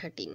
13।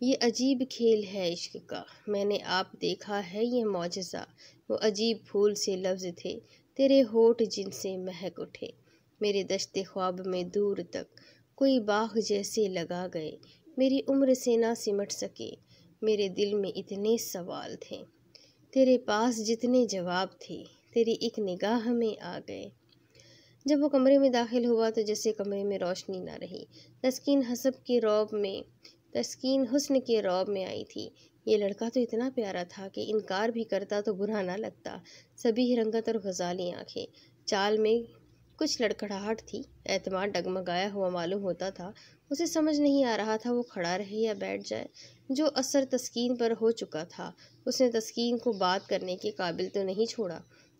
یہ عجیب کھیل ہے عشق کا، میں نے آپ دیکھا ہے یہ معجزہ، وہ عجیب پھول سے لفظ تھے تیرے ہونٹ جن سے مہک اٹھے، میرے دشت خواب میں دور تک کوئی باغ جیسے لگا گئے، میری عمر سے نہ سمٹ سکے، میرے دل میں اتنے سوال تھے، تیرے پاس جتنے جواب تھے، تیری ایک نگاہ میں آ گئے۔ جب وہ کمرے میں داخل ہوا تو جیسے کمرے میں روشنی نہ رہی، تسکین حسن کے رعب میں آئی تھی۔ یہ لڑکا تو اتنا پیارا تھا کہ انکار بھی کرتا تو برا نہ لگتا، سبھی رنگت اور غزالی آنکھیں، چال میں کچھ لڑکھڑاہٹ تھی، اعتماد ڈگمگایا ہوا معلوم ہوتا تھا، اسے سمجھ نہیں آ رہا تھا وہ کھڑا رہے یا بیٹھ جائے۔ جو اثر تسکین پر ہو چکا تھا اس نے تسکین کو بات کرنے کے قابل تو نہیں چھوڑا،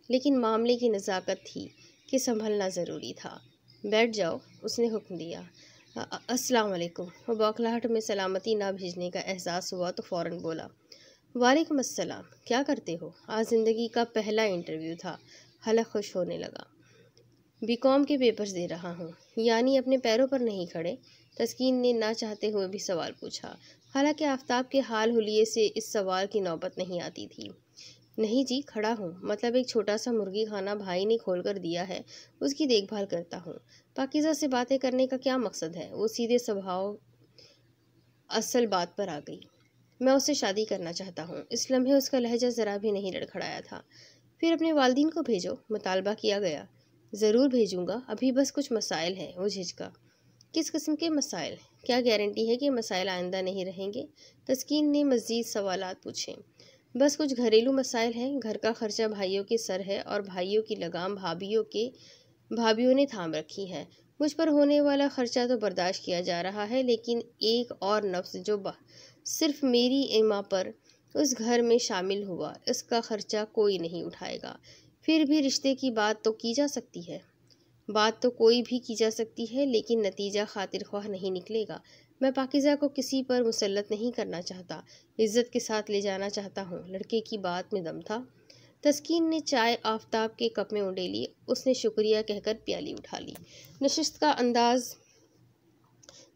لیکن معاملے کی نزاکت تھی کہ سنبھلنا ضروری تھا۔ بیٹھ جاؤ، اس نے حکم دیا۔ السلام علیکم۔ وہ بوکھلاہٹ میں سلامتی نہ بھیجنے کا احساس ہوا تو فوراً بولا، وعلیکم السلام، کیا کرتے ہو؟ آج زندگی کا پہلا انٹرویو تھا۔ حلق خوش ہونے لگا۔ BCom کے پیپرز دے رہا ہوں۔ یعنی اپنے پیروں پر نہیں کھڑے؟ تسکین نے نہ چاہتے ہوئے بھی سوال پوچھا، حالانکہ آفتاب کے حال حلیے سے اس سوال کی نوبت نہیں آتی تھی۔ نہیں جی، کھڑا ہوں، مطلب ایک چھوٹا سا مرغی خانہ بھائی نے کھول کر دیا ہے، اس کی دیکھ بھال کرتا ہوں۔ پاکیزہ سے باتیں کرنے کا کیا مقصد ہے؟ وہ سیدھے سبھاؤ اصل بات پر آ گئی۔ میں اس سے شادی کرنا چاہتا ہوں۔ اس لمحے اس کا لہجہ ذرا بھی نہیں لڑکھڑایا تھا۔ پھر اپنے والدین کو بھیجو، مطالبہ کیا گیا۔ ضرور بھیجوں گا، ابھی بس کچھ مسائل ہیں۔ وہ جھجکا۔ کس قسم کے مسائل؟ کیا گارنٹی ہے کہ مسائل آئندہ نہیں رہیں گے؟ تسکین نے مزید سوالات پوچھے۔ بس کچھ گھریلو مسائل ہیں، گھر کا خرچہ بھائیوں کے سر ہے اور بھائیوں کی لگام بھابھیوں نے تھام رکھی ہے۔ مجھ پر ہونے والا خرچہ تو برداشت کیا جا رہا ہے، لیکن ایک اور نفس جو صرف میری ایما پر اس گھر میں شامل ہوا، اس کا خرچہ کوئی نہیں اٹھائے گا۔ پھر بھی رشتے کی بات تو کی جا سکتی ہے۔ بات تو کوئی بھی کی جا سکتی ہے، لیکن نتیجہ خاطر خواہ نہیں نکلے گا۔ میں پاکیزہ کو کسی پر مسلط نہیں کرنا چاہتا، عزت کے ساتھ لے جانا چاہتا ہوں۔ لڑکے کی بات میں دم تھا۔ تسکین نے چائے آفتاب کے کپ میں انڈیلی، اس نے شکریہ کہہ کر پیالی اٹھا لی۔ نشست کا انداز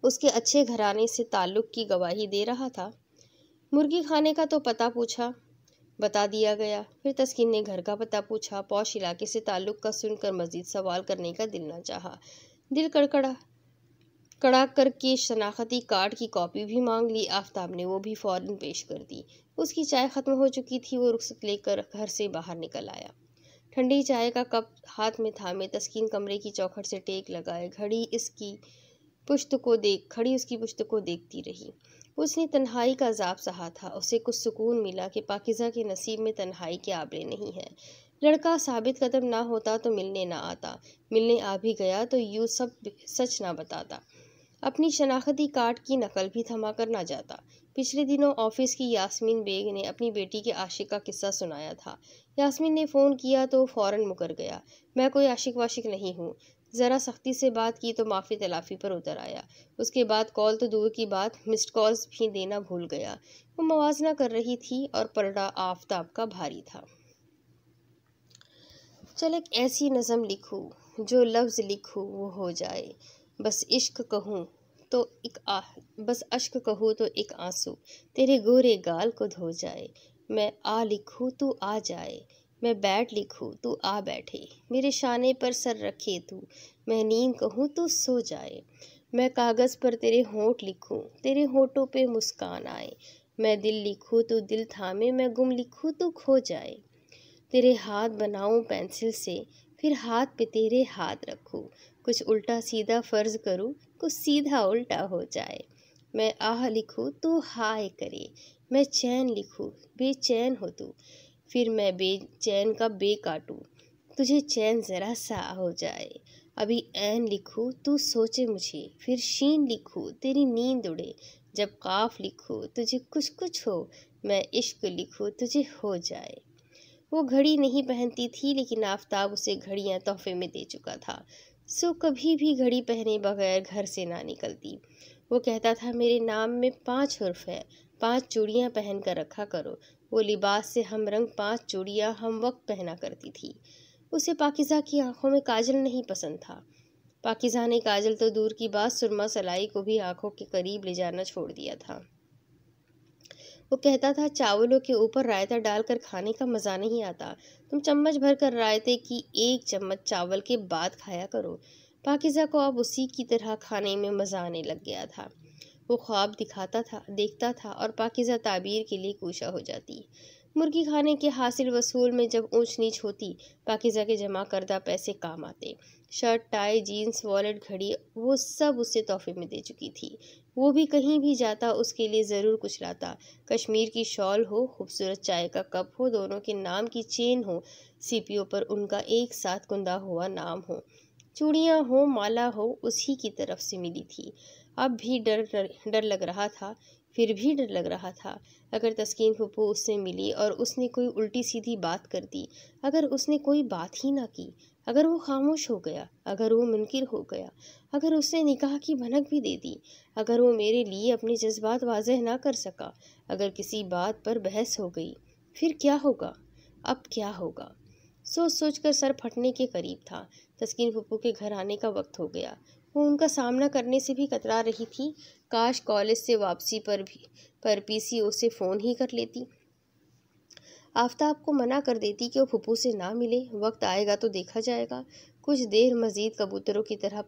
اس کے اچھے گھرانے سے تعلق کی گواہی دے رہا تھا۔ مرغی خانے کا تو پتہ پوچھا، بتا دیا گیا۔ پھر تسکین نے گھر کا پتہ پوچھا، پوش علاقے سے تعلق کا سن کر مزید سوال کرنے کا دل نہ چاہا۔ دل کڑا کر کے شناختی کارڈ کی کاپی بھی مانگ لی آفتاب نے، وہ بھی فوراً پیش کر دی۔ اس کی چائے ختم ہو چکی تھی، وہ رخصت لے کر گھر سے باہر نکل آیا۔ ٹھنڈی چائے کا کپ ہاتھ میں تھامے تسکین کمرے کی چوکھٹ سے ٹیک لگائے کھڑی اس کی پشت کو دیکھتی رہی۔ اس نے تنہائی کا عذاب سہا تھا، اسے کچھ سکون ملا کہ پاکیزہ کے نصیب میں تنہائی کے آبلے نہیں ہیں۔ لڑکا ثابت قدم نہ ہوتا تو ملنے نہ آتا، ملنے آ بھی گیا تو یوں سب سچ نہ بتاتا، اپنی شناختی کارڈ کی نقل بھی تھما کر نہ جاتا۔ پچھلے دنوں آفس کی یاسمین بیگ نے اپنی بیٹی کے عاشق کا قصہ سنایا تھا۔ یاسمین نے فون کیا تو فوراً مکر گیا، میں کوئی عاشق واشق نہیں ہوں۔ ذرا سختی سے بات کی تو معافی تلافی پر اتر آیا۔ اس کے بعد کال تو دور کی بات، مسڈ کالز بھی دینا بھول گیا۔ وہ موازنہ کر رہی تھی اور پلڑا آفتاب کا بھاری تھا۔ چل ایک ایسی نظم لکھوں، جو لفظ لکھوں وہ ہو جائے، بس اشک کہوں تو ایک آنسو تیرے گورے گال کو دھو جائے۔ میں آ لکھوں تو آ جائے، میں بیٹھ لکھوں تو آ بیٹھے، میرے شانے پر سر رکھے تو، میں نیند کہوں تو سو جائے۔ میں کاغذ پر تیرے ہونٹ لکھوں، تیرے ہونٹوں پہ مسکان آئے، میں دل لکھوں تو دل تھامے، میں گم لکھوں تو کھو جائے۔ تیرے ہاتھ بناؤں پینسل سے، پھر ہاتھ پہ تیرے ہاتھ رکھوں، کچھ الٹا سیدھا فرض کروں، کچھ سیدھا الٹا ہو جائے۔ میں آہ لکھوں تو ہائے کرے، میں چین لکھوں بے چین ہو تو، پھر میں بے چین کا بے کاٹوں، تجھے چین ذرا سا ہو جائے۔ ابھی عین لکھوں تو سوچے مجھے، پھر شین لکھوں تیری نیند اڑے، جب قاف لکھوں تجھے کچھ ہو، میں عشق لکھوں تجھے ہو جائے۔ وہ گھڑی نہیں پہنتی تھی، لیکن آفتاب اسے گھڑیاں تحفے میں دے چکا تھا، سو کبھی بھی گھڑی پہنے بغیر گھر سے نہ نکلتی۔ وہ کہتا تھا میرے نام میں 5 حرف ہے، 5 چوڑیاں پہن کر رکھا کرو۔ وہ لباس سے ہم رنگ 5 چوڑیاں ہم وقت پہنا کرتی تھی۔ اسے پاکیزہ کی آنکھوں میں کاجل نہیں پسند تھا۔ پاکیزہ نے کاجل تو دور کی بات، سرما سلائی کو بھی آنکھوں کے قریب لے جانا چھوڑ دیا تھا۔ وہ کہتا تھا چاولوں کے اوپر رائتا ڈال کر کھانے کا مزہ نہیں آتا، تم چمچ بھر کر رائتے کی ایک چمچ چاول کے بعد کھایا کرو۔ پاکیزہ کو اب اسی کی طرح کھانے میں مزہ آنے لگ گیا تھا۔ وہ خواب دیکھتا تھا اور پاکیزہ تعبیر کے لیے کوشاں ہو جاتی۔ مرغی کھانے کے حاصل وصول میں جب اونچ نیچ ہوتی، پاکیزہ کے جمع کردہ پیسے کام آتے۔ شرٹ، ٹائی، جینز، والیٹ، گھڑی، وہ سب اسے تحفے میں دے چکی تھی۔ وہ بھی کہیں بھی جاتا اس کے لیے ضرور کچھ لاتا۔ کشمیر کی شال ہو، خوبصورت چائے کا کپ ہو، دونوں کے نام کی چین ہو، سیپیوں پر ان کا ایک ساتھ کندہ ہوا نام ہو، چوڑیاں ہو، مالا ہو، اسی کی طرف سے ملی تھی۔ اب بھی ڈر لگ رہا تھا، پھر بھی ڈر لگ رہا تھا۔ اگر تسکین پھپھو اس سے ملی اور اس نے کوئی الٹی سیدھی بات کر دی، اگر اس نے کوئی بات ہی نہ کی، اگر وہ خاموش ہو گیا، اگر وہ منکر ہو گیا، اگر اس نے نکاح کی بھنک بھی دے دی، اگر وہ میرے لیے اپنے جذبات واضح نہ کر سکا، اگر کسی بات پر بحث ہو گئی، پھر کیا ہوگا؟ اب کیا ہوگا؟ سوچ کر سر پھٹنے کے قریب تھا۔ تسکین پھپھو کے گھر آنے کا وقت ہو گیا۔ وہ ان کا سامنا کرنے سے بھی کترا رہی تھی۔ کاش کالج سے واپسی پر پی سی او سے فون ہی کر لیتی۔ آفتاب کو منع کر دیتی کہ وہ پھپھو سے نہ ملے، وقت آئے گا تو دیکھا جائے گا۔ کچھ دیر مزید کبوتروں کی طرح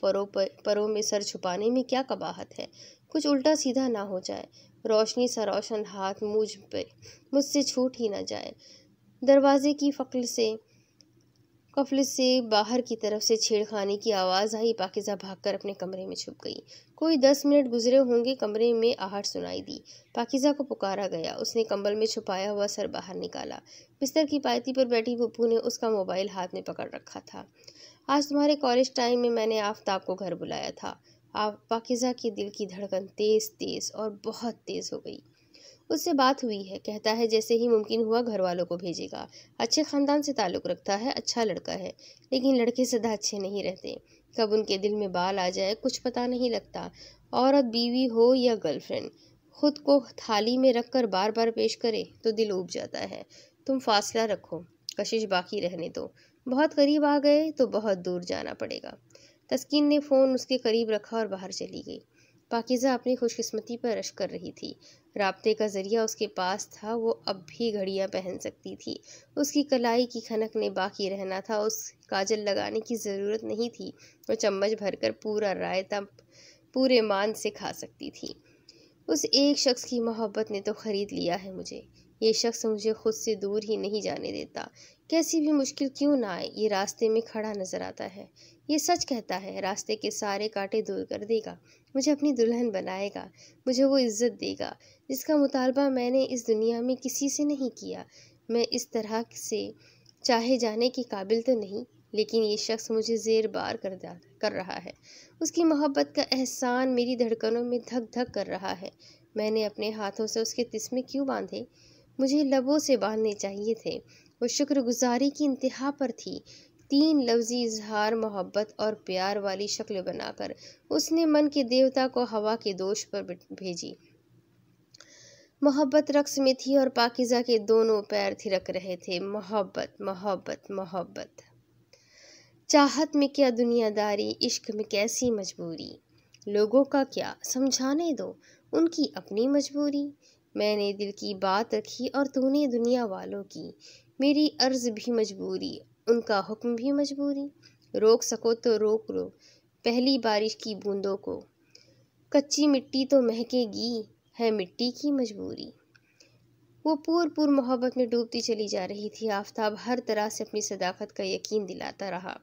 پروں میں سر چھپانے میں کیا قباحت ہے؟ کچھ الٹا سیدھا نہ ہو جائے، روشنی سا روشن ہاتھ مجھ سے چھوٹ ہی نہ جائے۔ دروازے کی قفل سے باہر کی طرف سے چھیڑخانی کی آواز آئی۔ پاکیزہ بھاگ کر اپنے کمرے میں چھپ گئی۔ کوئی 10 منٹ گزرے ہوں گے، کمرے میں آہٹ سنائی دی۔ پاکیزہ کو پکارا گیا۔ اس نے کمبل میں چھپایا ہوا سر باہر نکالا۔ بستر کی پائتی پر بیٹھی پھپھو نے اس کا موبائل ہاتھ میں پکڑ رکھا تھا۔ آج تمہارے کالج ٹائم میں نے آفتاب کو گھر بلایا تھا۔ پاکیزہ کے دل کی دھڑکن تیز اور بہت تیز ہو گئی۔ اس سے بات ہوئی ہے، کہتا ہے جیسے ہی ممکن ہوا گھر والوں کو بھیجے گا۔ اچھے خاندان سے تعلق رکھتا ہے، اچھا لڑکا ہے، لیکن لڑکے سدا اچھے نہیں رہتے۔ کب ان کے دل میں بال آ جائے کچھ پتہ نہیں لگتا۔ عورت بیوی ہو یا گرل فرینڈ، خود کو تھالی میں رکھ کر بار بار پیش کرے تو دل اوب جاتا ہے۔ تم فاصلہ رکھو، کشش باقی رہنے دو، بہت قریب آ گئے تو بہت دور جانا پڑے گا۔ تسکین نے فون اس کے قریب رکھا اور باہر چلی گئی۔ پاکیزہ اپنی خوش قسمتی پر رشک کر رہی تھی۔ رابطے کا ذریعہ اس کے پاس تھا، وہ اب بھی گھڑیاں پہن سکتی تھی، اس کی کلائی کی کھنک نے باقی رہنا تھا، اس کاجل لگانے کی ضرورت نہیں تھی، وہ چمچ بھر کر پورا رائتا پورے مان سے کھا سکتی تھی۔ اس ایک شخص کی محبت نے تو خرید لیا ہے مجھے، یہ شخص مجھے خود سے دور ہی نہیں جانے دیتا، کیسی بھی مشکل کیوں نہ آئے یہ راستے میں کھڑا نظر آتا ہے، یہ سچ کہتا ہے، راستے کے سارے کانٹے دور کر دے گا، مجھے اپنی دلہن بنائے گا، مجھے وہ عزت دے گا جس کا مطالبہ میں نے اس دنیا میں کسی سے نہیں کیا۔ میں اس طرح سے چاہے جانے کے قابل تو نہیں، لیکن یہ شخص مجھے زیر بار کر رہا ہے، اس کی محبت کا احسان میری دھڑکنوں میں دھک دھک کر رہا ہے۔ میں نے اپنے ہاتھوں سے اس کے تسمے کیوں باندھے؟ مجھے لبوں سے باندھنے چاہیے تھے۔ وہ شکر گزاری کی انتہا پر تھی۔ 3 لفظی اظہار محبت اور پیار والی شکل بنا کر اس نے من کے دیوتا کو ہوا کے دوش پر بھیجی۔ محبت رقص میں تھی اور پاکیزہ کے دونوں پیر تھرک رہے تھے۔ محبت محبت محبت، چاہت میں کیا دنیا داری، عشق میں کیسی مجبوری، لوگوں کا کیا، سمجھانے دو ان کی اپنی مجبوری، میں نے دل کی بات رکھی اور تو نے دنیا والوں کی، میری عرض بھی مجبوری، ان کا حکم بھی مجبوری، روک سکو تو روک لو پہلی بارش کی بوندوں کو، کچی مٹی تو مہکے گی، ہے مٹی کی مجبوری۔ وہ پور محبت میں ڈوبتی چلی جا رہی تھی۔ آفتاب ہر طرح سے اپنی صداقت کا یقین دلاتا رہا،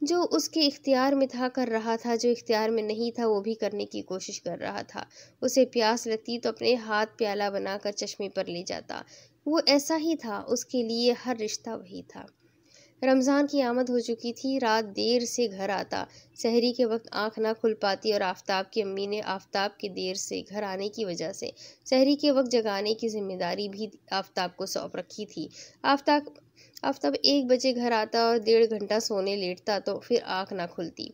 جو اس کے اختیار میں تھا کر رہا تھا، جو اختیار میں نہیں تھا وہ بھی کرنے کی کوشش کر رہا تھا۔ اسے پیاس لگتی تو اپنے ہاتھ پیالہ بنا کر چشمے پر لے جاتا، وہ ایسا ہی تھا، اس کے لیے ہر رشتہ وہی تھا۔ رمضان کی آمد ہو چکی تھی، رات دیر سے گھر آتا، سحری کے وقت آنکھ نہ کھل پاتی اور آفتاب کی امی نے آفتاب کے دیر سے گھر آنے کی وجہ سے سحری کے وقت جگانے کی ذمہ داری بھی آفتاب کو سونپ رکھی تھی۔ آفتاب 1 بجے گھر آتا اور 1.5 گھنٹہ سونے لیٹتا تو پھر آنکھ نہ کھلتی،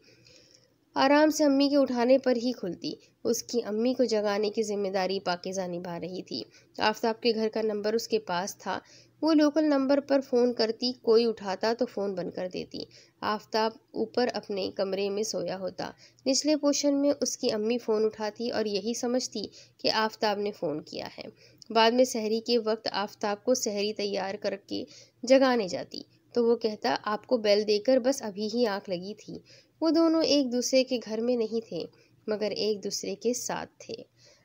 آرام سے امی کے اٹھانے پر ہی کھلتی۔ اس کی امی کو جگانے کی ذمہ داری پاکیزہ نبھا رہی تھی۔ آفتاب کے گھر کا نمبر اس کے پاس تھا، وہ لوکل نمبر پر فون کرتی، کوئی اٹھاتا تو فون بند کر دیتی۔ آفتاب اوپر اپنے کمرے میں سویا ہوتا، نچلے پوشن میں اس کی امی فون اٹھاتی اور یہی سمجھتی کہ آفتاب نے فون کیا ہے۔ بعد میں سحری کے وقت آفتاب کو سحری تیار کر کے جگانے جاتی تو وہ کہتا، آپ کو بیل دے کر بس ابھی ہی آنکھ لگی تھی۔ وہ دونوں ایک دوسرے کے گھر میں نہیں تھے مگر ایک دوسرے کے ساتھ تھے۔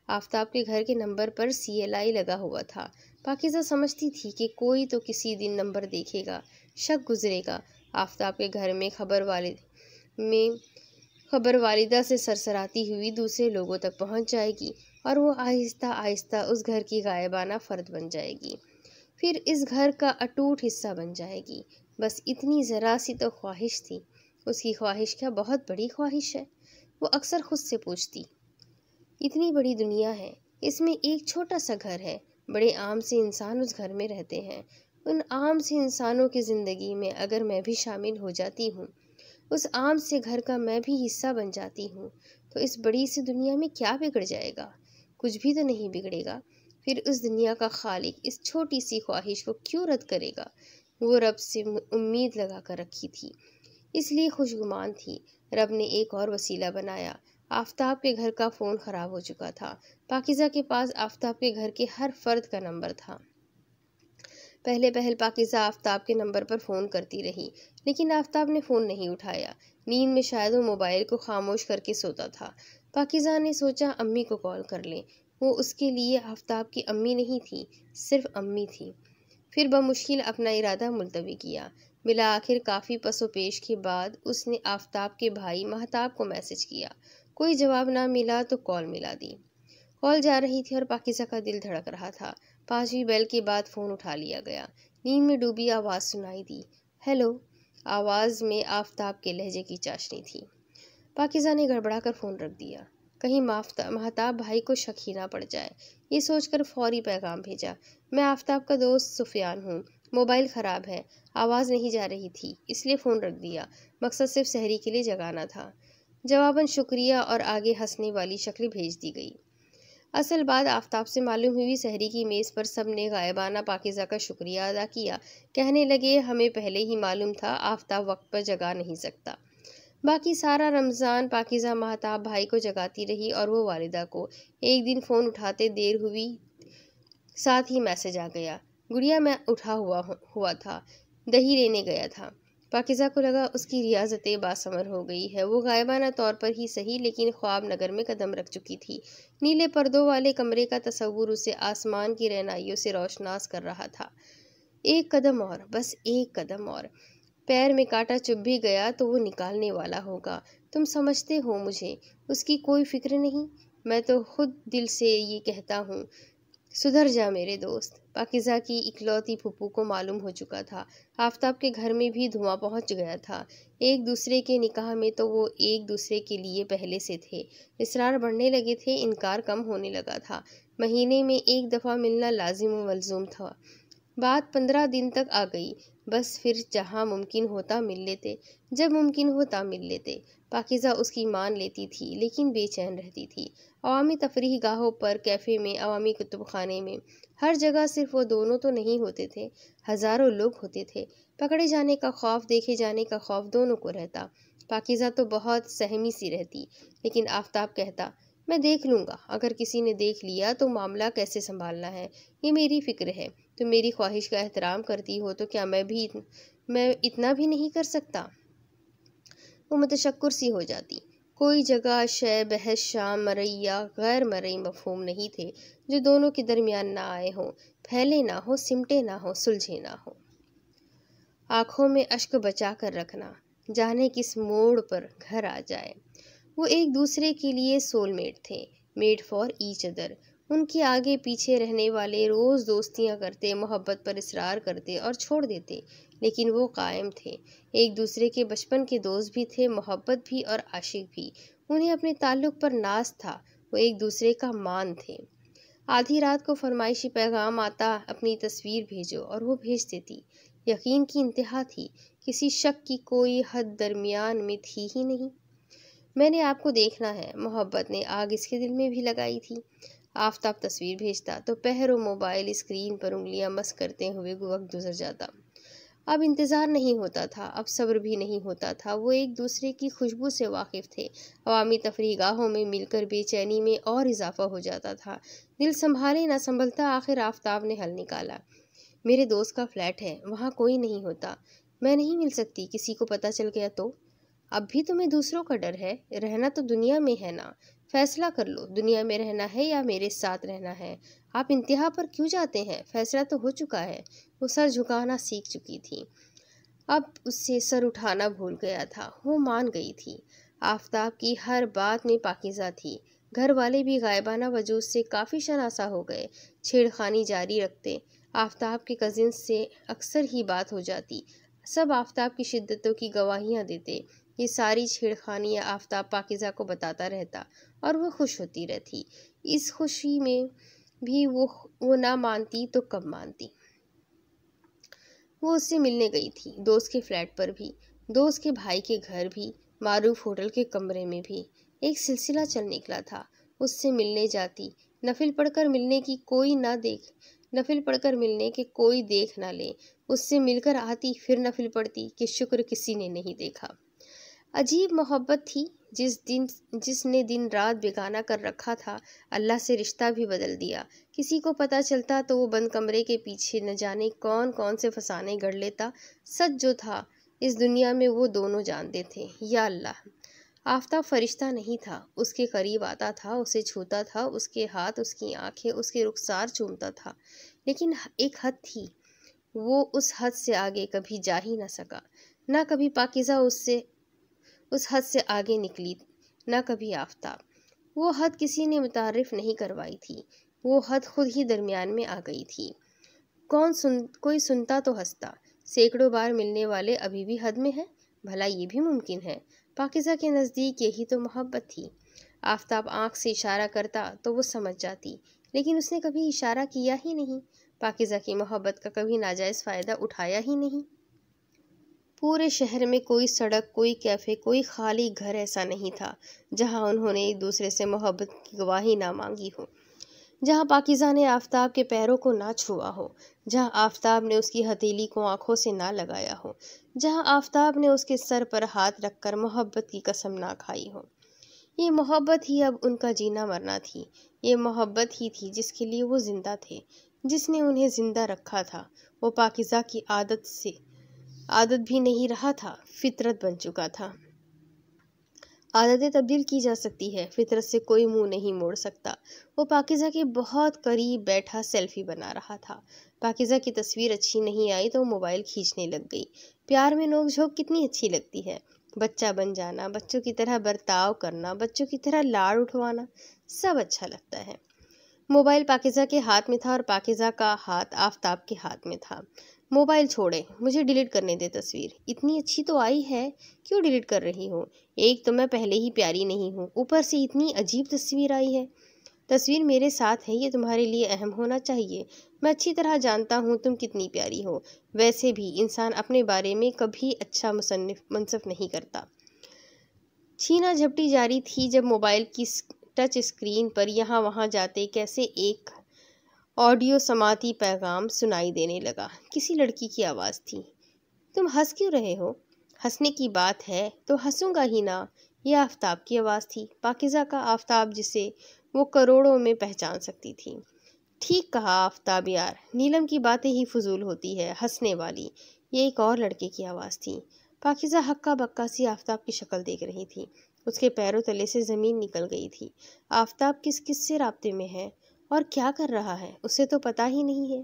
آفتاب کے گھر کے نمبر پر CLI لگا ہوا تھا۔ پاکیزہ سمجھتی تھی کہ کوئی تو کسی دن نمبر دیکھے گا، شک گزرے گا۔ آفتاب کے گھر میں خبر والدہ سے سرسراتی ہوئی دوسرے لوگوں تک پہنچ جائے گی اور وہ آہستہ آہستہ اس گھر کی غائبانہ فرد بن جائے گی، پھر اس گھر کا اٹوٹ حصہ بن جائے گی۔ بس اتنی ذرا سی تو خواہش تھی۔ اس کی خواہش کیا بہت بڑی خواہش ہے؟ وہ اکثر خود سے پوچھتی۔ اتنی بڑی دنیا ہے، اس میں ایک چھوٹا سا گھر ہے، بڑے عام سے انسان اس گھر میں رہتے ہیں۔ ان عام سے انسانوں کی زندگی میں اگر میں بھی شامل ہو جاتی ہوں، اس عام سے گھر کا میں بھی حصہ بن جاتی ہوں، تو اس بڑی سی دنیا میں کیا بگڑ جائے گا؟ کچھ بھی تو نہیں بگڑے گا۔ پھر اس دنیا کا خالق اس چھوٹی سی خواہش کو کیوں رد کرے گا؟ وہ رب سے امید لگا کر رکھی تھی، اس لیے خوشگمان تھی۔ رب نے ایک اور وسیلہ بنایا۔ آفتاب کے گھر کا فون خراب ہو چکا تھا۔ پاکیزہ کے پاس آفتاب کے گھر کے ہر فرد کا نمبر تھا۔ پہل پاکیزہ آفتاب کے نمبر پر فون کرتی رہی، لیکن آفتاب نے فون نہیں اٹھایا۔ نیند میں شاید وہ موبائل کو خاموش کر کے سوتا تھا۔ پاکیزہ نے سوچا امی کو کال کر لیں۔ وہ اس کے لیے آفتاب کی امی نہیں تھی، صرف امی تھی۔ پھر بمشکل اپنا ارادہ ملتوی کیا۔ بالآخر کافی پس و پیش کے بعد اس نے آفتاب کے بھائی مہتاب کو میسج کیا۔ کوئی جواب نہ ملا تو کال ملا دی۔ کال جا رہی تھی اور پاکیزہ کا دل دھڑک رہا تھا۔ 5ویں بیل کے بعد فون اٹھا لیا گیا۔ نیند میں ڈوبی آواز سنائی دی، ہیلو۔ آواز میں آفتاب کے لہجے کی چاشنی تھی۔ پاکیزہ نے گڑبڑا کر فون رکھ دیا، کہیں مہتاب بھائی کو شک ہی نہ پڑ جائے۔ یہ سوچ کر فوری پیغام بھیجا، میں آفتاب کا دوست سفیان ہوں، موبائل خراب ہے، آواز نہیں جا رہی تھی اس لیے فون رکھ دیا، مقصد صرف سحری کے لیے جگانا تھا۔ جواباً شکریہ اور آگے ہنسنے والی شکل بھیج دی گئی۔ اصل بات آفتاب سے معلوم ہوئی، سحری کی میز پر سب نے غائبانہ پاکیزہ کا شکریہ ادا کیا۔ کہنے لگے ہمیں پہلے ہی معلوم تھا آفتاب وقت پر جگا نہیں سکتا۔ باقی سارا رمضان پاکیزہ مہتاب بھائی کو جگاتی رہی اور وہ والدہ کو۔ ایک دن فون اٹھاتے دیر ہوئی، ساتھ ہی میسج آ گیا، گڑیا میں اٹھا ہوا تھا، دہی لینے گیا تھا۔ پاکیزہ کو لگا اس کی ریاضتیں باثمر ہو گئی ہے۔ وہ غائبانہ طور پر ہی صحیح لیکن خواب نگر میں قدم رکھ چکی تھی۔ نیلے پردوں والے کمرے کا تصور اسے آسمان کی رہنائیوں سے روشناس کر رہا تھا۔ ایک قدم اور، بس ایک قدم اور، پیر میں کانٹا چبھ بھی گیا تو وہ نکالنے والا ہوگا۔ تم سمجھتے ہو مجھے اس کی کوئی فکر نہیں؟ میں تو خود دل سے یہ کہتا ہوں، سدھر جا میرے دوست۔ پاکیزہ کی اکلوتی پھپھو کو معلوم ہو چکا تھا، آفتاب کے گھر میں بھی دھواں پہنچ گیا تھا۔ ایک دوسرے کے نکاح میں تو وہ ایک دوسرے کے لیے پہلے سے تھے، اصرار بڑھنے لگے تھے، انکار کم ہونے لگا تھا، مہینے میں ایک دفعہ ملنا لازم و ملزوم تھا۔ بات 15 دن تک آ گئی، بس پھر جہاں ممکن ہوتا مل لیتے، جب ممکن ہوتا مل لیتے۔ پاکیزہ اس کی مان لیتی تھی لیکن بے چین رہتی تھی۔ عوامی تفریح گاہوں پر، کیفے میں، عوامی کتب خانے میں، ہر جگہ صرف وہ دونوں تو نہیں ہوتے تھے، ہزاروں لوگ ہوتے تھے۔ پکڑے جانے کا خوف، دیکھے جانے کا خوف دونوں کو رہتا۔ پاکیزہ تو بہت سہمی سی رہتی، لیکن آفتاب کہتا، میں دیکھ لوں گا، اگر کسی نے دیکھ لیا تو معاملہ کیسے سنبھالنا ہے یہ میری فکر ہے، تم میری خواہش کا احترام کرتی ہو تو کیا میں اتنا بھی نہیں کر سکتا؟ وہ متشکر سی ہو جاتی۔ کوئی جگہ، شے، بحث، شام، مرئی یا غیر مرئی مفہوم نہیں تھے جو دونوں کے درمیان نہ آئے ہوں، پھیلے نہ ہو، سمٹے نہ ہو، سلجھے نہ ہو۔ آنکھوں میں اشک بچا کر رکھنا، جانے کس موڑ پر گھر آ جائے۔ وہ ایک دوسرے کے لیے سول میٹ تھے، میڈ فار ایچ ادر۔ ان کے آگے پیچھے رہنے والے روز دوستیاں کرتے، محبت پر اصرار کرتے اور چھوڑ دیتے، لیکن وہ قائم تھے، ایک دوسرے کے بچپن کے دوست بھی تھے، محبت بھی اور عاشق بھی۔ انہیں اپنے تعلق پر ناز تھا، وہ ایک دوسرے کا مان تھے۔ آدھی رات کو فرمائشی پیغام آتا، اپنی تصویر بھیجو، اور وہ بھیج دیتی۔ یقین کی انتہا تھی، کسی شک کی کوئی حد درمیان میں تھی ہی نہیں۔ میں نے آپ کو دیکھنا ہے، محبت نے آگ اس کے دل میں بھی لگائی تھی۔ آفتاب تصویر بھیجتا تو پہروں موبائل اسکرین پر انگلیاں مس کرتے ہوئے وقت گزر جاتا۔ اب انتظار نہیں ہوتا تھا، اب صبر بھی نہیں ہوتا تھا۔ وہ ایک دوسرے کی خوشبو سے واقف تھے۔ عوامی تفریح گاہوں میں مل کر بے چینی میں اور اضافہ ہو جاتا تھا۔ دل سنبھالے نہ سنبھلتا آخر آفتاب نے حل نکالا۔ میرے دوست کا فلیٹ ہے، وہاں کوئی نہیں ہوتا، میں نہیں مل سکتی، کسی کو پتہ چل گیا تو؟ اب بھی تمہیں دوسروں کا ڈر ہے؟ رہنا تو دنیا میں ہے نا، فیصلہ کر لو، دنیا میں رہنا ہے یا میرے ساتھ رہنا ہے؟ آپ انتہا پر کیوں جاتے ہیں؟ فیصلہ تو ہو چکا ہے۔ وہ سر جھکانا سیکھ چکی تھی، اب اس سے سر اٹھانا بھول گیا تھا۔ وہ مان گئی تھی۔ آفتاب کی ہر بات میں پاکیزہ تھی۔ گھر والے بھی غائبانہ وجود سے کافی شناسا ہو گئے، چھیڑخانی جاری رکھتے۔ آفتاب کے کزن سے اکثر ہی بات ہو جاتی، سب آفتاب کی شدتوں کی گواہیاں دیتے۔ یہ ساری چھیڑخانیاں آفتاب پاکیزہ کو بتاتا رہتا اور وہ خوش ہوتی رہتی۔ اس خوشی میں بھی وہ نہ مانتی تو کب مانتی؟ وہ اس سے ملنے گئی تھی، دوست کے فلیٹ پر بھی، دوست کے بھائی کے گھر بھی، معروف ہوٹل کے کمرے میں بھی۔ ایک سلسلہ چل نکلا تھا۔ اس سے ملنے جاتی، نفل پڑھ کر ملنے کے کوئی دیکھ نہ لے، اس سے مل کر آتی، پھر نفل پڑھتی کہ شکر کسی نے نہیں دیکھا۔ عجیب محبت تھی، جس نے دن رات بیگانہ کر رکھا تھا، اللہ سے رشتہ بھی بدل دیا۔ کسی کو پتہ چلتا تو وہ بند کمرے کے پیچھے نہ جانے کون کون سے فسانے گڑھ لیتا۔ سچ جو تھا اس دنیا میں وہ دونوں جانتے تھے۔ یا اللہ! آفتاب فرشتہ نہیں تھا، اس کے قریب آتا تھا، اسے چھوتا تھا، اس کے ہاتھ، اس کی آنکھیں، اس کے رخسار چومتا تھا، لیکن ایک حد تھی، وہ اس حد سے آگے کبھی جا ہی نہ سکا۔ نہ کبھی پاکیزہ اس حد سے آگے نکلی، نہ کبھی آفتاب۔ وہ حد کسی نے متعارف نہیں کروائی تھی، وہ حد خود ہی درمیان میں آ گئی تھی۔ کوئی سنتا تو ہنستا، سینکڑوں بار ملنے والے ابھی بھی حد میں ہیں؟ بھلا یہ بھی ممکن ہے؟ پاکیزہ کے نزدیک یہی تو محبت تھی۔ آفتاب آنکھ سے اشارہ کرتا تو وہ سمجھ جاتی، لیکن اس نے کبھی اشارہ کیا ہی نہیں، پاکیزہ کی محبت کا کبھی ناجائز فائدہ اٹھایا ہی نہیں۔ پورے شہر میں کوئی سڑک، کوئی کیفے، کوئی خالی گھر ایسا نہیں تھا جہاں انہوں نے ایک دوسرے سے محبت کی گواہی نہ مانگی ہو، جہاں پاکیزہ نے آفتاب کے پیروں کو نہ چھوا ہو، جہاں آفتاب نے اس کی ہتھیلی کو آنکھوں سے نہ لگایا ہو، جہاں آفتاب نے اس کے سر پر ہاتھ رکھ کر محبت کی قسم نہ کھائی ہو۔ یہ محبت ہی اب ان کا جینا مرنا تھی، یہ محبت ہی تھی جس کے لیے وہ زندہ تھے، جس نے انہیں زندہ رکھا تھا۔ وہ پاکیزہ کی عادت بھی نہیں رہا تھا، فطرت بن چکا تھا۔ عادتیں تبدیل کی جا سکتی ہے، فطرت سے کوئی منہ نہیں موڑ سکتا۔ وہ پاکیزہ کے بہت قریب بیٹھا سیلفی بنا رہا تھا۔ پاکیزہ کی تصویر اچھی نہیں آئی تو موبائل کھینچنے لگ گئی۔ پیار میں نوک جھوک کتنی اچھی لگتی ہے، بچہ بن جانا، بچوں کی طرح برتاؤ کرنا، بچوں کی طرح لاڑ اٹھوانا، سب اچھا لگتا ہے۔ موبائل پاکیزہ کے ہاتھ میں تھا اور پاکیزہ کا ہاتھ آفتاب کے ہاتھ میں تھا۔ موبائل چھوڑے، مجھے ڈیلیٹ کرنے دے تصویر، اتنی اچھی تو آئی ہے، کیوں ڈیلیٹ کر رہی ہو؟ ایک تو میں پہلے ہی پیاری نہیں ہوں، اوپر سے اتنی عجیب تصویر آئی ہے۔ تصویر میرے ساتھ ہے، یہ تمہارے لیے اہم ہونا چاہیے۔ میں اچھی طرح جانتا ہوں تم کتنی پیاری ہو، ویسے بھی انسان اپنے بارے میں کبھی اچھا منصف نہیں کرتا۔ چھینا جھپٹی جاری تھی جب موبائل کی ٹچ اسکرین پر یہاں وہاں جاتے کیسے ایک آڈیو سماعتی پیغام سنائی دینے لگا۔ کسی لڑکی کی آواز تھی۔ تم ہنس کیوں رہے ہو؟ ہنسنے کی بات ہے تو ہنسوں گا ہی نا۔ یہ آفتاب کی آواز تھی، پاکیزہ کا آفتاب جسے وہ کروڑوں میں پہچان سکتی تھی۔ ٹھیک کہا آفتاب یار، نیلم کی باتیں ہی فضول ہوتی ہے، ہنسنے والی۔ یہ ایک اور لڑکے کی آواز تھی۔ پاکیزہ ہکا بکا سی آفتاب کی شکل دیکھ رہی تھی، اس کے پیروں تلے سے زمین نکل گئی تھی۔ آفتاب کس سے رابطے میں ہے اور کیا کر رہا ہے اسے تو پتہ ہی نہیں ہے۔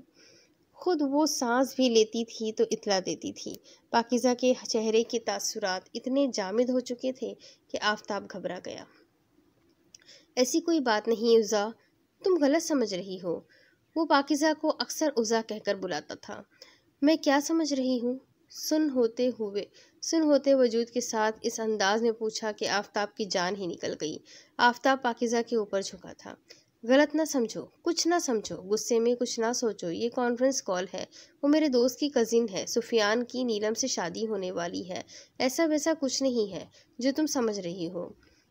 خود وہ سانس بھی لیتی تھی تو اطلاع دیتی تھی۔ پاکیزہ کے چہرے کے تاثرات اتنے جامد ہو چکے تھے کہ آفتاب گھبرا گیا۔ ایسی کوئی بات نہیں عزا، تم غلط سمجھ رہی ہو۔ وہ پاکیزہ کو اکثر عزا کہہ کر بلاتا تھا۔ میں کیا سمجھ رہی ہوں؟ سن ہوتے وجود کے ساتھ اس انداز میں پوچھا کہ آفتاب کی جان ہی نکل گئی۔ آفتاب پاکیزہ کے اوپر جھکا تھا۔ غلط نہ سمجھو، کچھ نہ سمجھو، غصے میں کچھ نہ سوچو، یہ کانفرنس کال ہے، وہ میرے دوست کی کزن ہے، سفیان کی نیلم سے شادی ہونے والی ہے، ایسا ویسا کچھ نہیں ہے جو تم سمجھ رہی ہو۔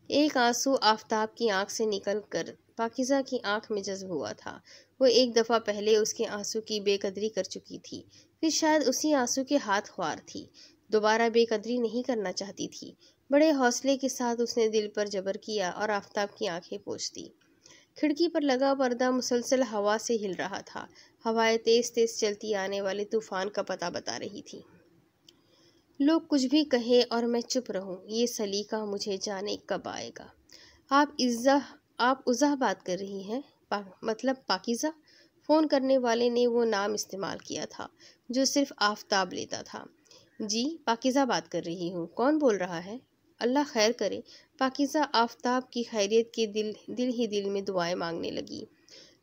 ایک آنسو آفتاب کی آنکھ سے نکل کر پاکیزہ کی آنکھ میں جذب ہوا تھا۔ وہ ایک دفعہ پہلے اس کے آنسو کی بے قدری کر چکی تھی، پھر شاید اسی آنسو کے ہاتھ خوار تھی، دوبارہ بے قدری نہیں کرنا چاہتی تھی۔ بڑے حوصلے کے ساتھ اس نے دل پر جبر کیا اور آفتاب کی آنکھیں پوچھ دی۔ کھڑکی پر لگا پردہ مسلسل ہوا سے ہل رہا تھا۔ ہوائیں تیز تیز چلتی آنے والے طوفان کا پتہ بتا رہی تھی۔ لوگ کچھ بھی کہے اور میں چپ رہوں، یہ سلیقہ مجھے جانے کب آئے گا۔ آپ ازاں بات کر رہی ہیں؟ مطلب پاکیزہ؟ فون کرنے والے نے وہ نام استعمال کیا تھا جو صرف آفتاب لیتا تھا۔ جی پاکیزہ بات کر رہی ہوں، کون بول رہا ہے؟ اللہ خیر کرے۔ پاکیزہ آفتاب کی خیریت کے دل ہی دل میں دعائیں مانگنے لگی۔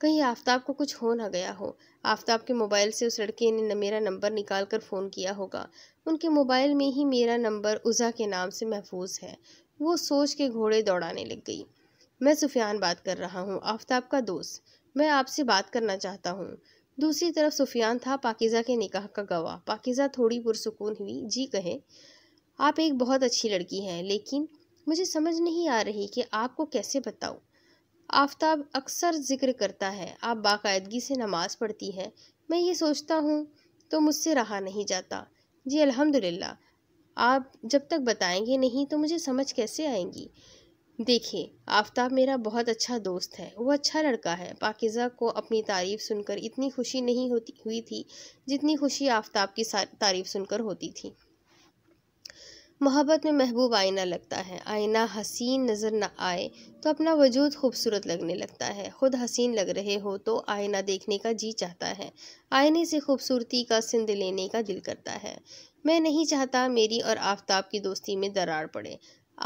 کہیں آفتاب کو کچھ ہو نہ گیا ہو۔ آفتاب کے موبائل سے اس لڑکے نے میرا نمبر نکال کر فون کیا ہوگا۔ ان کے موبائل میں ہی میرا نمبر ازا کے نام سے محفوظ ہے۔ وہ سوچ کے گھوڑے دوڑانے لگ گئی۔ میں سفیان بات کر رہا ہوں، آفتاب کا دوست۔ میں آپ سے بات کرنا چاہتا ہوں۔ دوسری طرف سفیان تھا، پاکیزہ کے نکاح کا گواہ۔ پاکیزہ تھوڑی پرسکون ہوئی۔ جی کہے۔ آپ ایک بہت اچھی لڑکی ہیں، لیکن مجھے سمجھ نہیں آ رہی کہ آپ کو کیسے بتاؤں۔ آفتاب اکثر ذکر کرتا ہے آپ باقاعدگی سے نماز پڑھتی ہیں، میں یہ سوچتا ہوں تو مجھ سے رہا نہیں جاتا۔ جی الحمدللہ، آپ جب تک بتائیں گے نہیں تو مجھے سمجھ کیسے آئیں گی؟ دیکھیں، آفتاب میرا بہت اچھا دوست ہے، وہ اچھا لڑکا ہے۔ پاکیزہ کو اپنی تعریف سن کر اتنی خوشی نہیں ہوئی تھی جتنی خوشی آفتاب کی تعریف سن کر ہوتی تھی۔ محبت میں محبوب آئینہ لگتا ہے۔ آئینہ حسین نظر نہ آئے تو اپنا وجود خوبصورت لگنے لگتا ہے۔ خود حسین لگ رہے ہو تو آئینہ دیکھنے کا جی چاہتا ہے، آئینے سے خوبصورتی کا سند لینے کا دل کرتا ہے۔ میں نہیں چاہتا میری اور آفتاب کی دوستی میں دراڑ پڑے۔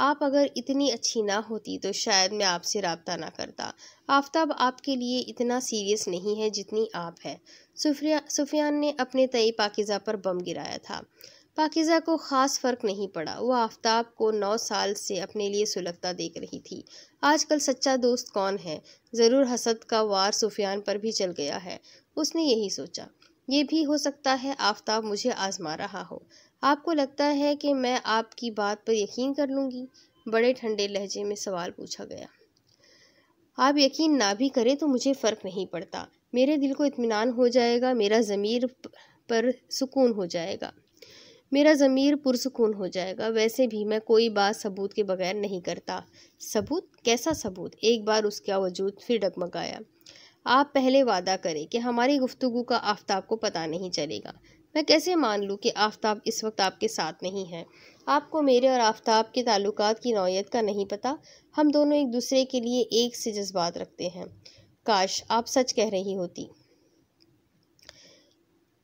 آپ اگر اتنی اچھی نہ ہوتی تو شاید میں آپ سے رابطہ نہ کرتا۔ آفتاب آپ کے لیے اتنا سیریس نہیں ہے جتنی آپ ہے۔ سفیان نے اپنے تئیں پاکیزہ پر بم گرایا تھا۔ پاکیزہ کو خاص فرق نہیں پڑا۔ وہ آفتاب کو 9 سال سے اپنے لیے سلگتا دیکھ رہی تھی۔ آج کل سچا دوست کون ہے؟ ضرور حسد کا وار سفیان پر بھی چل گیا ہے۔ اس نے یہی سوچا۔ یہ بھی ہو سکتا ہے آفتاب مجھے آزما رہا ہو۔ آپ کو لگتا ہے کہ میں آپ کی بات پر یقین کر لوں گی؟ بڑے ٹھنڈے لہجے میں سوال پوچھا گیا۔ آپ یقین نہ بھی کریں تو مجھے فرق نہیں پڑتا۔ میرے دل کو اطمینان ہو جائے گا، میرا ضمیر پرسکون ہو جائے گا۔ ویسے بھی میں کوئی بات ثبوت کے بغیر نہیں کرتا۔ ثبوت؟ کیسا ثبوت؟ ایک بار اس کا وجود پھر ڈگمگایا۔ آپ پہلے وعدہ کریں کہ ہماری گفتگو کا آفتاب کو پتہ نہیں چلے گا۔ میں کیسے مان لوں کہ آفتاب اس وقت آپ کے ساتھ نہیں ہے؟ آپ کو میرے اور آفتاب کے تعلقات کی نوعیت کا نہیں پتہ؟ ہم دونوں ایک دوسرے کے لیے ایک سے جذبات رکھتے ہیں۔ کاش آپ سچ کہہ رہی ہوتی۔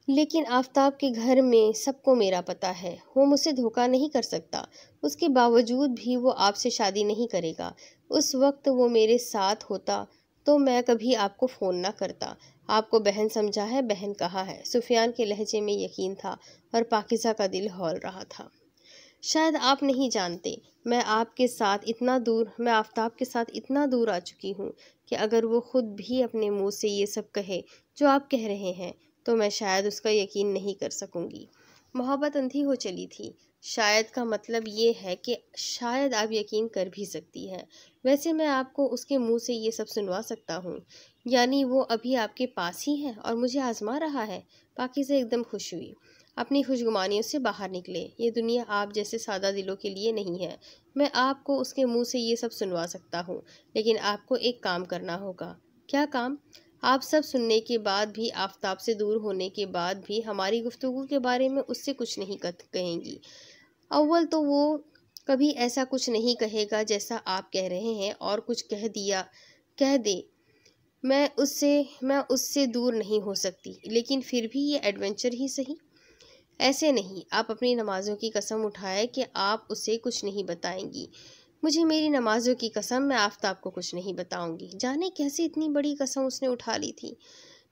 لیکن آفتاب کے گھر میں سب کو میرا پتہ ہے، وہ مجھ سے دھوکہ نہیں کر سکتا۔ اس کے باوجود بھی وہ آپ سے شادی نہیں کرے گا۔ اس وقت وہ میرے ساتھ ہوتا تو میں کبھی آپ کو فون نہ کرتا۔ آپ کو بہن سمجھا ہے، بہن کہا ہے۔ سفیان کے لہجے میں یقین تھا اور پاکیزہ کا دل ہول رہا تھا۔ شاید آپ نہیں جانتے، میں آفتاب کے ساتھ اتنا دور آ چکی ہوں کہ اگر وہ خود بھی اپنے منہ سے یہ سب کہے جو آپ کہہ رہے ہیں تو میں شاید اس کا یقین نہیں کر سکوں گی۔ محبت اندھی ہو چلی تھی۔ شاید کا مطلب یہ ہے کہ شاید آپ یقین کر بھی سکتی ہیں۔ ویسے میں آپ کو اس کے منہ سے یہ سب سنوا سکتا ہوں۔ یعنی وہ ابھی آپ کے پاس ہی ہے اور مجھے آزما رہا ہے؟ پاکیزہ ایک دم خوش ہوئی۔ اپنی خوشگمانیوں سے باہر نکلے۔ یہ دنیا آپ جیسے سادہ دلوں کے لیے نہیں ہے۔ میں آپ کو اس کے منہ سے یہ سب سنوا سکتا ہوں، لیکن آپ کو ایک کام کرنا ہوگا۔ کیا کام؟ آپ سب سننے کے بعد بھی، آفتاب سے دور ہونے کے بعد بھی ہماری گفتگو کے بارے میں اس سے کچھ نہیں کہیں گی۔ اول تو وہ کبھی ایسا کچھ نہیں کہے گا جیسا آپ کہہ رہے ہیں، اور کچھ کہہ دے میں اس سے دور نہیں ہو سکتی، لیکن پھر بھی یہ ایڈونچر ہی صحیح۔ ایسے نہیں، آپ اپنی نمازوں کی قسم اٹھائیں کہ آپ اسے کچھ نہیں بتائیں گی۔ مجھے میری نمازوں کی قسم، میں آفتاب کو کچھ نہیں بتاؤں گی۔ جانے کیسے اتنی بڑی قسم اس نے اٹھا لی تھی۔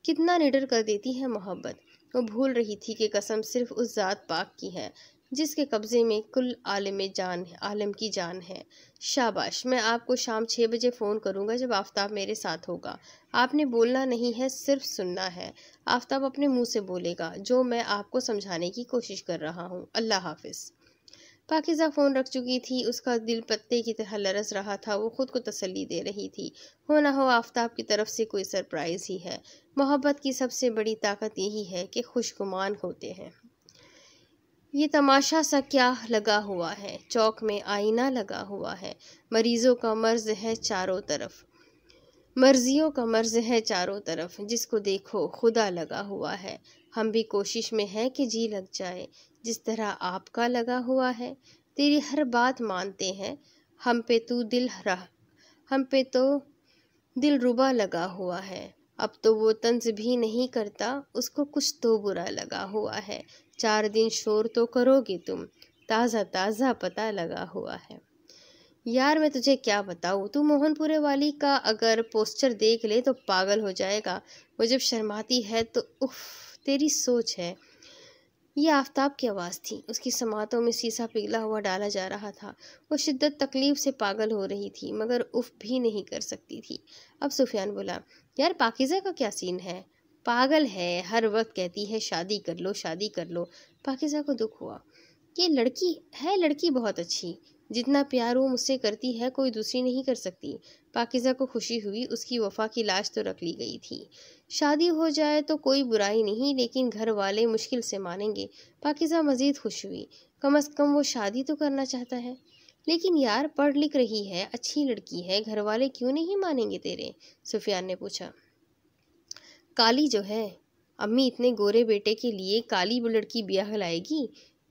کتنا نڈر کر دیتی ہے محبت۔ وہ بھول رہی تھی کہ قسم صرف اس ذات پاک کی ہے جس کے قبضے میں کل عالم کی جان ہے۔ شاباش، میں آپ کو شام 6 بجے فون کروں گا جب آفتاب میرے ساتھ ہوگا۔ آپ نے بولنا نہیں ہے، صرف سننا ہے۔ آفتاب اپنے منہ سے بولے گا جو میں آپ کو سمجھانے کی کوشش کر رہا ہوں۔ اللہ حافظ۔ پاکیزہ فون رکھ چکی تھی، اس کا دل پتے کی طرح لرز رہا تھا۔ وہ خود کو تسلی دے رہی تھی، ہو نہ ہو آفتاب کی طرف سے کوئی سرپرائز ہی ہے۔ محبت کی سب سے بڑی طاقت یہی ہے کہ خوشگمان ہوتے ہیں۔ یہ تماشا سا کیا لگا ہوا ہے، چوک میں آئینہ لگا ہوا ہے، مریضوں کا مرض ہے چاروں طرف، مرضیوں کا مرض ہے چاروں طرف، جس کو دیکھو خدا لگا ہوا ہے۔ ہم بھی کوشش میں ہے کہ جی لگ جائے، جس طرح آپ کا لگا ہوا ہے۔ تیری ہر بات مانتے ہیں، ہم پہ تو دل ربا لگا ہوا ہے۔ اب تو وہ طنز بھی نہیں کرتا، اس کو کچھ تو برا لگا ہوا ہے۔ 4 دن شور تو کرو گے تم، تازہ تازہ پتہ لگا ہوا ہے۔ یار میں تجھے کیا بتاؤں، تو موہن پورے والی کا اگر پوسٹر دیکھ لے تو پاگل ہو جائے گا۔ وہ جب شرماتی ہے تو اف، تیری سوچ ہے۔ یہ آفتاب کی آواز تھی، اس کی سماعتوں میں سیسا پگھلا ہوا ڈالا جا رہا تھا۔ وہ شدت تکلیف سے پاگل ہو رہی تھی، مگر اف بھی نہیں کر سکتی تھی۔ اب سفیان بولا، یار پاکیزہ کا کیا سین ہے؟ پاگل ہے، ہر وقت کہتی ہے شادی کر لو شادی کر لو۔ پاکیزہ کو دکھ ہوا۔ یہ لڑکی بہت اچھی، جتنا پیار وہ مجھ سے کرتی ہے کوئی دوسری نہیں کر سکتی۔ پاکیزہ کو خوشی ہوئی، اس کی وفا کی لاج تو رکھ لی گئی تھی۔ شادی ہو جائے تو کوئی برائی نہیں، لیکن گھر والے مشکل سے مانیں گے۔ پاکیزہ مزید خوش ہوئی، کم از کم وہ شادی تو کرنا چاہتا ہے۔ لیکن یار پڑھ لکھ رہی ہے، اچھی لڑکی ہے، گھر والے کیوں نہیں مانیں گے تیرے؟ سفیان نے پوچھا۔ کالی جو ہے، امی اتنے گورے بیٹے کے لیے کالی لڑکی بیاہ لائے گی؟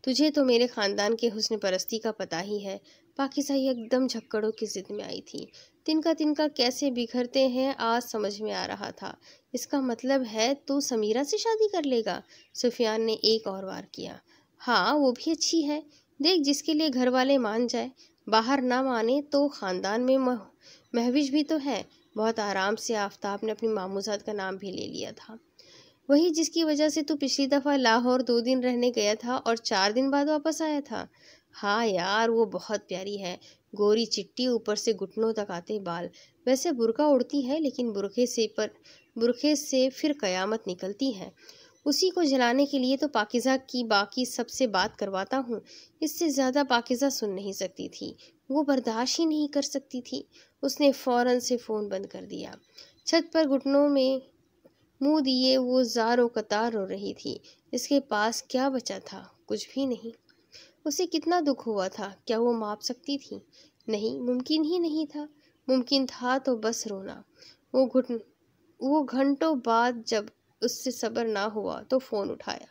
تجھے تو میرے خاندان کے حسن پرستی کا پتہ ہی ہے۔ پاکیزہ ایک دم جھکڑوں کی ضد میں آئی تھی۔ تنکا کیسے بکھرتے ہیں آج سمجھ میں آ رہا تھا۔ اس کا مطلب ہے تو سمیرہ سے شادی کر لے گا؟ سفیان نے ایک اور وار کیا۔ ہاں وہ بھی اچھی ہے، دیکھ جس کے لیے گھر والے مان جائے، باہر نہ مانے تو خاندان میں مہوش بھی تو ہے۔ بہت آرام سے آفتاب نے اپنی ماموزاد کا نام بھی لے لیا تھا۔ وہی جس کی وجہ سے تو پچھلی دفعہ لاہور 2 دن رہنے گیا تھا اور 4 دن بعد واپس آیا تھا۔ ہاں یار وہ بہت پیاری ہے، گوری چٹی، اوپر سے گھٹنوں تک آتے بال۔ ویسے برقع اڑتی ہے لیکن برقعے سے پھر قیامت نکلتی ہے۔ اسی کو جلانے کے لیے تو پاکیزہ کی باقی سب سے بات کرواتا ہوں۔ اس سے زیادہ پاکیزہ سن نہیں سکتی تھی، وہ برداشت ہی نہیں کر سکتی تھی۔ اس نے فوراً سے فون بند کر دیا۔ چھت پر گھٹنوں میں منہ دیے وہ زار و قطار رو رہی تھی۔ اس کے پاس کیا بچا تھا؟ کچھ بھی نہیں۔ اسے کتنا دکھ ہوا تھا، کیا وہ ماپ سکتی تھی؟ نہیں، ممکن ہی نہیں تھا۔ ممکن تھا تو بس رونا۔ وہ گھنٹوں بعد جب اس سے صبر نہ ہوا تو فون اٹھایا۔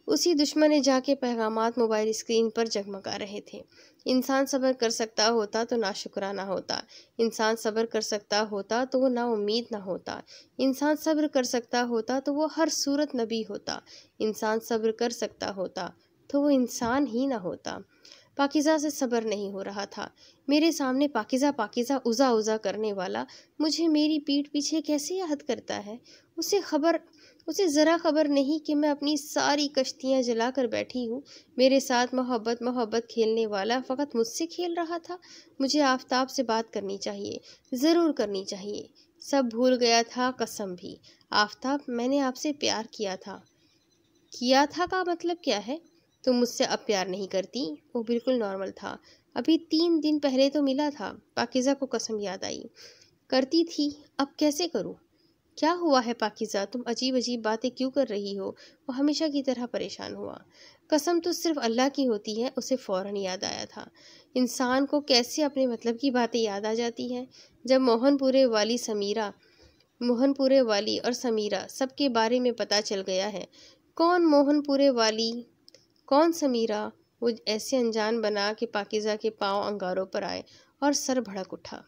اسی دشمن جا کے پیغامات موبائل اسکرین پر جگمگا رہے تھے۔ انسان صبر کر سکتا ہوتا تو ناشکرانہ ہوتا، انسان صبر کر سکتا ہوتا تو وہ نا امید نہ ہوتا، انسان صبر کر سکتا ہوتا تو وہ ہر صورت نبی ہوتا، انسان صبر کر سکتا ہوتا تو وہ انسان ہی نہ ہوتا۔ پاکیزہ سے صبر نہیں ہو رہا تھا۔ میرے سامنے پاکیزہ اوزا کرنے والا مجھے میری پیٹھ پیچھے کیسے یاد کرتا ہے؟ اسے ذرا خبر نہیں کہ میں اپنی ساری کشتیاں جلا کر بیٹھی ہوں۔ میرے ساتھ محبت کھیلنے والا فقط مجھ سے کھیل رہا تھا۔ مجھے آفتاب سے بات کرنی چاہیے، ضرور کرنی چاہیے۔ سب بھول گیا تھا، قسم بھی۔ آفتاب، میں نے آپ سے پیار کیا تھا۔ کیا تھا کا مطلب کیا ہے؟ تم مجھ سے اب پیار نہیں کرتی؟ وہ بالکل نارمل تھا، ابھی 3 دن پہلے تو ملا تھا۔ پاکیزہ کو قسم یاد آئی۔ کرتی تھی، اب کیسے کروں؟ کیا ہوا ہے پاکیزہ، تم عجیب باتیں کیوں کر رہی ہو؟ وہ ہمیشہ کی طرح پریشان ہوا۔ قسم تو صرف اللہ کی ہوتی ہے، اسے فوراً یاد آیا تھا۔ انسان کو کیسے اپنے مطلب کی باتیں یاد آ جاتی ہیں؟ جب موہن پورے والی اور سمیرہ سب کے بارے میں پتہ چل گیا ہے، کون موہن پورے والی کون سمیرہ، وہ ایسے انجان بنا کہ پاکیزہ کے پاؤں انگاروں پر آئے اور سر بھڑک اٹھا۔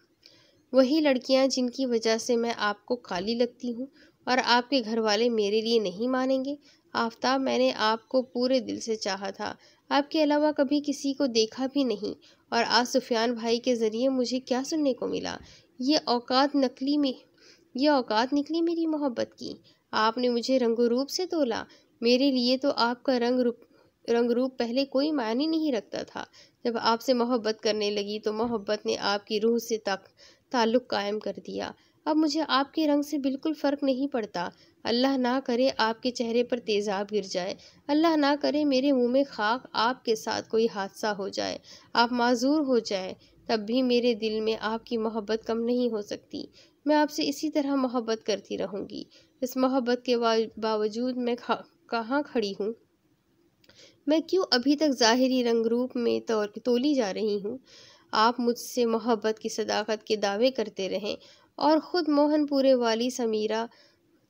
وہی لڑکیاں جن کی وجہ سے میں آپ کو کالی لگتی ہوں اور آپ کے گھر والے میرے لیے نہیں مانیں گے؟ آفتاب، میں نے آپ کو پورے دل سے چاہا تھا، آپ کے علاوہ کبھی کسی کو دیکھا بھی نہیں، اور آج سفیان بھائی کے ذریعے مجھے کیا سننے کو ملا؟ یہ اوقات نکلی میری محبت کی۔ آپ نے مجھے رنگ و روپ سے تولا۔ میرے لیے تو آپ کا رنگ روپ پہلے کوئی معنی نہیں رکھتا تھا۔ جب آپ سے محبت کرنے لگی تو محبت نے آپ کی روح سے تعلق قائم کر دیا۔ اب مجھے آپ کے رنگ سے بالکل فرق نہیں پڑتا۔ اللہ نہ کرے آپ کے چہرے پر تیزاب گر جائے، اللہ نہ کرے میرے منہ میں خاک، آپ کے ساتھ کوئی حادثہ ہو جائے، آپ معذور ہو جائے، تب بھی میرے دل میں آپ کی محبت کم نہیں ہو سکتی۔ میں آپ سے اسی طرح محبت کرتی رہوں گی۔ اس محبت کے باوجود میں کہاں کھڑی ہوں؟ میں کیوں ابھی تک ظاہری رنگ روپ میں تولی جا رہی ہوں؟ آپ مجھ سے محبت کی صداقت کے دعوے کرتے رہیں اور خود موہن پورے والی سمیرا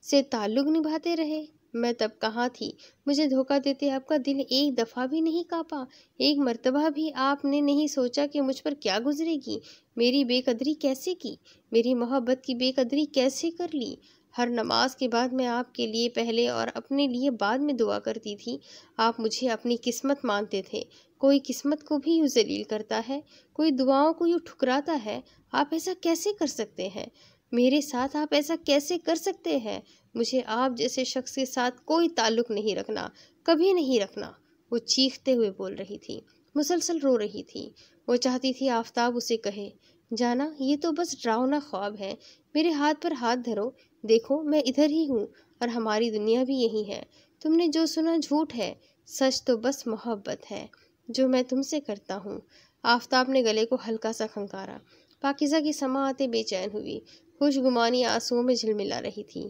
سے تعلق نبھاتے رہے۔ میں تب کہاں تھی؟ مجھے دھوکہ دیتے آپ کا دل ایک دفعہ بھی نہیں کانپا؟ ایک مرتبہ بھی آپ نے نہیں سوچا کہ مجھ پر کیا گزرے گی؟ میری بے قدری کیسے کی؟ میری محبت کی بے قدری کیسے کر لی؟ ہر نماز کے بعد میں آپ کے لیے پہلے اور اپنے لیے بعد میں دعا کرتی تھی۔ آپ مجھے اپنی قسمت مانتے تھے۔ کوئی قسمت کو بھی یوں ذلیل کرتا ہے، کوئی دعاؤں کو یوں ٹھکراتا ہے۔ آپ ایسا کیسے کر سکتے ہیں؟ میرے ساتھ آپ ایسا کیسے کر سکتے ہیں؟ مجھے آپ جیسے شخص کے ساتھ کوئی تعلق نہیں رکھنا، کبھی نہیں رکھنا۔ وہ چیختے ہوئے بول رہی تھی، مسلسل رو رہی تھی۔ وہ چاہتی تھی آفتاب اسے کہے، جانا یہ تو بس ڈراؤنا خواب ہے، میرے ہاتھ پر ہاتھ دھرو، دیکھو میں ادھر ہی ہوں اور ہماری دنیا بھی یہی ہے۔ تم نے جو سنا جھوٹ ہے، سچ تو بس محبت ہے جو میں تم سے کرتا ہوں۔ آفتاب نے گلے کو ہلکا سا کھنکارا۔ پاکیزہ کی سماعتیں بے چین ہوئی، خوشگمانی آنسوؤں میں جھلملا رہی تھی۔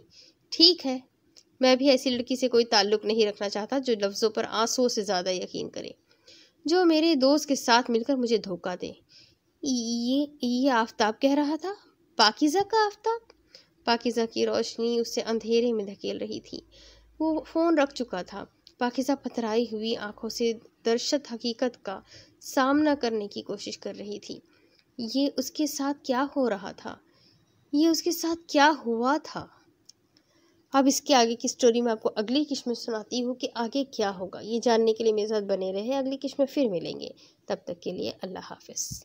ٹھیک ہے، میں بھی ایسی لڑکی سے کوئی تعلق نہیں رکھنا چاہتا جو لفظوں پر آنسوؤں سے زیادہ یقین کرے، جو میرے دوست کے ساتھ مل کر مجھے دھوکہ دے۔ یہ آفتاب کہہ رہا تھا؟ پاکیزہ کا آفتاب؟ پاکیزہ کی روشنی اسے اندھیرے میں دھکیل رہی تھی۔ وہ فون رکھ چکا تھا۔ پاکیزہ پتھرائی ہوئی آنکھوں سے درشت حقیقت کا سامنا کرنے کی کوشش کر رہی تھی۔ یہ اس کے ساتھ کیا ہو رہا تھا؟ یہ اس کے ساتھ کیا ہوا تھا؟ اب اس کے آگے کی سٹوری میں آپ کو اگلی قسط میں سناتی ہوں کہ آگے کیا ہوگا۔ یہ جاننے کے لیے میرے ساتھ بنے رہے۔ اگلی قسط میں پھر ملیں گے، تب تک کے لیے اللہ حافظ۔